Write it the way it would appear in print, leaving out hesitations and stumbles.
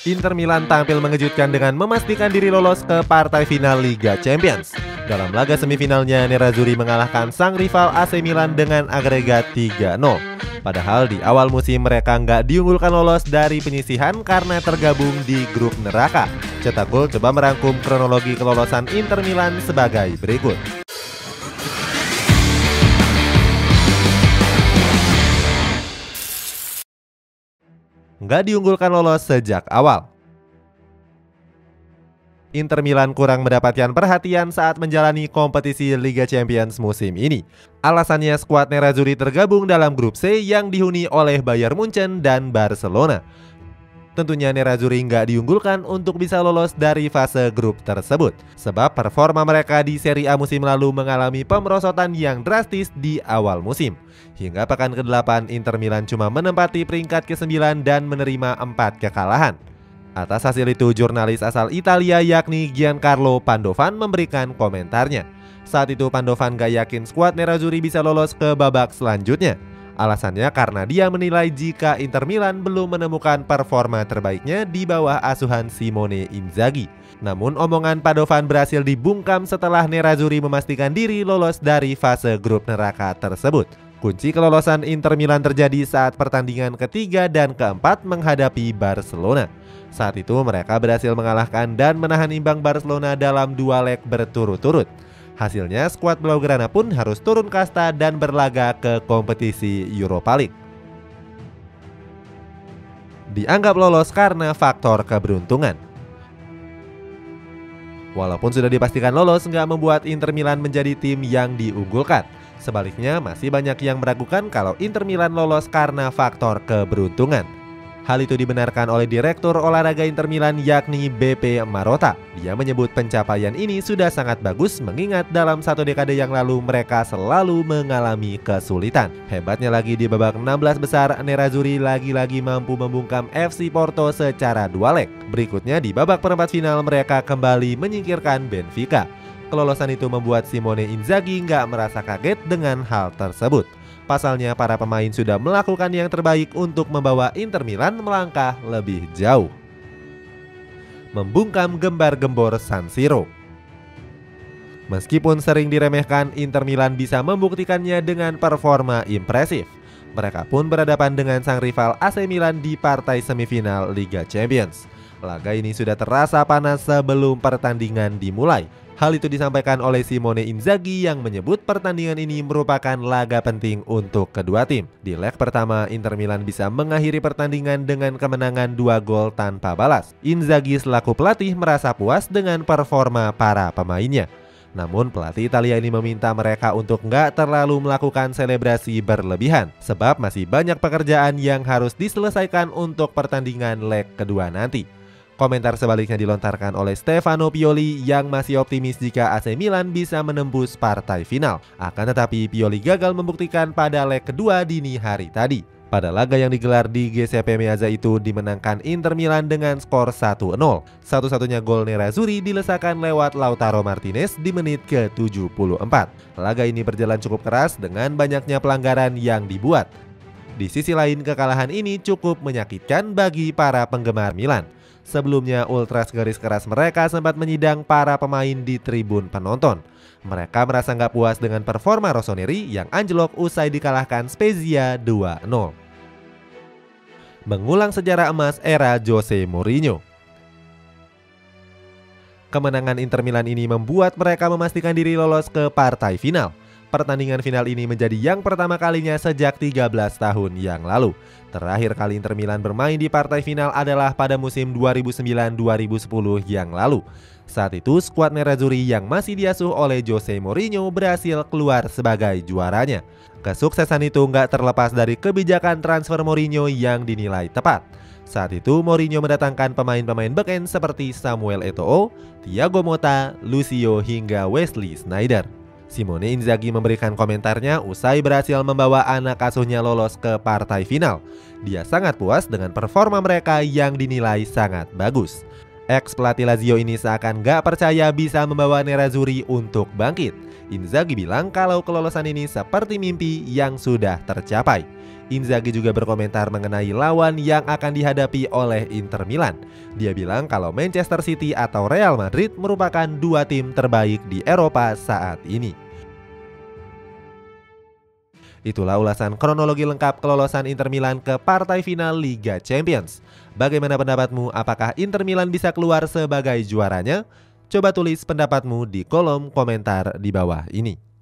Inter Milan tampil mengejutkan dengan memastikan diri lolos ke partai final Liga Champions. Dalam laga semifinalnya, Nerazzurri mengalahkan sang rival AC Milan dengan agregat 3-0. Padahal di awal musim mereka nggak diunggulkan lolos dari penyisihan karena tergabung di grup neraka. Cetak Gol coba merangkum kronologi kelolosan Inter Milan sebagai berikut. Nggak diunggulkan lolos sejak awal. Inter Milan kurang mendapatkan perhatian saat menjalani kompetisi Liga Champions musim ini. Alasannya skuad Nerazzurri tergabung dalam grup C yang dihuni oleh Bayern Munchen dan Barcelona. Tentunya Nerazzurri nggak diunggulkan untuk bisa lolos dari fase grup tersebut, sebab performa mereka di Serie A musim lalu mengalami pemerosotan yang drastis di awal musim. Hingga pekan ke-8 Inter Milan cuma menempati peringkat ke-9 dan menerima 4 kekalahan. Atas hasil itu, jurnalis asal Italia yakni Giancarlo Pandovan memberikan komentarnya. Saat itu Pandovan gak yakin skuad Nerazzurri bisa lolos ke babak selanjutnya. Alasannya karena dia menilai jika Inter Milan belum menemukan performa terbaiknya di bawah asuhan Simone Inzaghi. Namun omongan Pandovan berhasil dibungkam setelah Nerazzurri memastikan diri lolos dari fase grup neraka tersebut. Kunci kelolosan Inter Milan terjadi saat pertandingan ketiga dan keempat menghadapi Barcelona. Saat itu mereka berhasil mengalahkan dan menahan imbang Barcelona dalam 2 leg berturut-turut. Hasilnya skuad Blaugrana pun harus turun kasta dan berlaga ke kompetisi Europa League. Dianggap lolos karena faktor keberuntungan. Walaupun sudah dipastikan lolos, nggak membuat Inter Milan menjadi tim yang diunggulkan. Sebaliknya, masih banyak yang meragukan kalau Inter Milan lolos karena faktor keberuntungan. Hal itu dibenarkan oleh Direktur Olahraga Inter Milan yakni BP Marotta. Dia menyebut pencapaian ini sudah sangat bagus mengingat dalam 1 dekade yang lalu mereka selalu mengalami kesulitan. Hebatnya lagi di babak 16 besar, Nerazzurri lagi-lagi mampu membungkam FC Porto secara 2 leg. Berikutnya di babak perempat final mereka kembali menyingkirkan Benfica. Kelolosan itu membuat Simone Inzaghi nggak merasa kaget dengan hal tersebut. Pasalnya para pemain sudah melakukan yang terbaik untuk membawa Inter Milan melangkah lebih jauh. Membungkam gembar-gembor San Siro. Meskipun sering diremehkan, Inter Milan bisa membuktikannya dengan performa impresif. Mereka pun berhadapan dengan sang rival AC Milan di partai semifinal Liga Champions. Laga ini sudah terasa panas sebelum pertandingan dimulai. Hal itu disampaikan oleh Simone Inzaghi yang menyebut pertandingan ini merupakan laga penting untuk kedua tim. Di leg pertama, Inter Milan bisa mengakhiri pertandingan dengan kemenangan 2 gol tanpa balas. Inzaghi selaku pelatih merasa puas dengan performa para pemainnya. Namun pelatih Italia ini meminta mereka untuk nggak terlalu melakukan selebrasi berlebihan, sebab masih banyak pekerjaan yang harus diselesaikan untuk pertandingan leg kedua nanti. Komentar sebaliknya dilontarkan oleh Stefano Pioli yang masih optimis jika AC Milan bisa menembus partai final. Akan tetapi Pioli gagal membuktikan pada leg kedua dini hari tadi. Pada laga yang digelar di Giuseppe Meazza itu dimenangkan Inter Milan dengan skor 1-0. Satu-satunya gol Nerazzurri dilesakan lewat Lautaro Martinez di menit ke-74. Laga ini berjalan cukup keras dengan banyaknya pelanggaran yang dibuat. Di sisi lain, kekalahan ini cukup menyakitkan bagi para penggemar Milan. Sebelumnya ultras garis keras mereka sempat menyidang para pemain di tribun penonton. Mereka merasa nggak puas dengan performa Rossoneri yang anjlok usai dikalahkan Spezia 2-0. Mengulang sejarah emas era Jose Mourinho. Kemenangan Inter Milan ini membuat mereka memastikan diri lolos ke partai final. Pertandingan final ini menjadi yang pertama kalinya sejak 13 tahun yang lalu. Terakhir kali Inter Milan bermain di partai final adalah pada musim 2009-2010 yang lalu. Saat itu skuad Nerazzurri yang masih diasuh oleh Jose Mourinho berhasil keluar sebagai juaranya. Kesuksesan itu nggak terlepas dari kebijakan transfer Mourinho yang dinilai tepat. Saat itu Mourinho mendatangkan pemain-pemain beken seperti Samuel Eto'o, Thiago Motta, Lucio hingga Wesley Sneijder. Simone Inzaghi memberikan komentarnya usai berhasil membawa anak asuhnya lolos ke partai final. Dia sangat puas dengan performa mereka yang dinilai sangat bagus. Ex-pelatih Lazio ini seakan gak percaya bisa membawa Nerazzurri untuk bangkit. Inzaghi bilang kalau kelolosan ini seperti mimpi yang sudah tercapai. Inzaghi juga berkomentar mengenai lawan yang akan dihadapi oleh Inter Milan. Dia bilang kalau Manchester City atau Real Madrid merupakan dua tim terbaik di Eropa saat ini. Itulah ulasan kronologi lengkap kelolosan Inter Milan ke partai final Liga Champions. Bagaimana pendapatmu? Apakah Inter Milan bisa keluar sebagai juaranya? Coba tulis pendapatmu di kolom komentar di bawah ini.